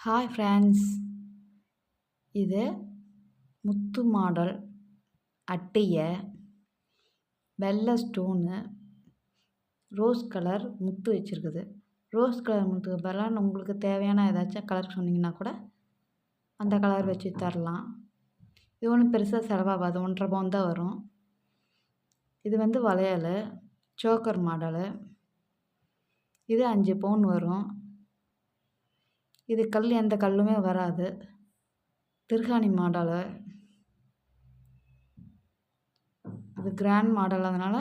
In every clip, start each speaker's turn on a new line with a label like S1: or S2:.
S1: Hi friends, இது முத்து model அட்டையை வெள்ளை ஸ்டோனு ரோஸ் கலர் முத்து வச்சுருக்குது. ரோஸ் கலர் முத்துக்கு பதிலாக உங்களுக்கு தேவையான ஏதாச்சும் கலர் சொன்னீங்கன்னா கூட அந்த கலர் வச்சு தரலாம். இது ஒன்றும் பெருசாக செலவாகாது, 1.5 பவுன் தான் வரும். இது வந்து வளையல் சோக்கர் மாடலு. இது 5 பவுன் வரும். இது கல் எந்த கல்லுமே வராது, திருகாணி மாடலு. இது கிராண்ட் மாடல், அதனால்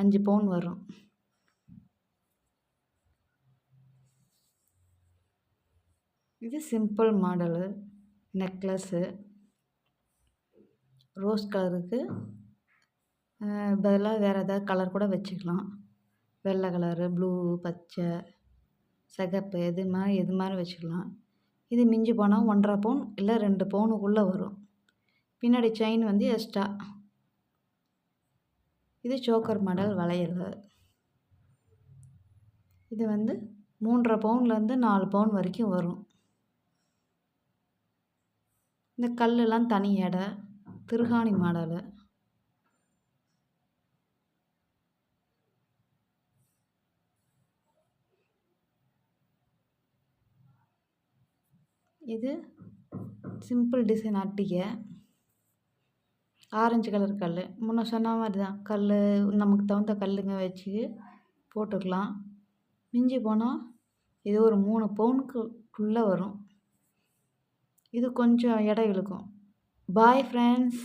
S1: 5 பவுன் வரும். இது சிம்பிள் மாடலு நெக்லஸ்ஸு. ரோஸ் கலருக்கு பதிலாக வேறு ஏதாவது கலர் கூட வச்சுக்கலாம். வெள்ளை கலரு, ப்ளூ, பச்சை, சிகப்பு எது மாதிரி வச்சுக்கலாம். இது மிஞ்சி போனால் 1.5 பவுன் இல்லை 2 பவுனுக்குள்ளே வரும். பின்னாடி செயின் வந்து எக்ஸ்ட்ரா. இது சோக்கர் மாடல் வளையல். இது வந்து 3.5 பவுன்லேருந்து 4 பவுன் வரைக்கும் வரும். இந்த கல்லெல்லாம் தனி எடை. திருகாணி மாடலு. இது சிம்பிள் டிசைன் அட்டிகை. ஆரஞ்சு கலர் கல். முன்ன சொன்ன மாதிரி தான், கல் நமக்கு தகுந்த கல்லுங்க வச்சு போட்டுக்கலாம். மிஞ்சி போனால் இது ஒரு 3 பவுனுக்குள்ளே வரும். இது கொஞ்சம் எடை இழுக்கும். Bye friends.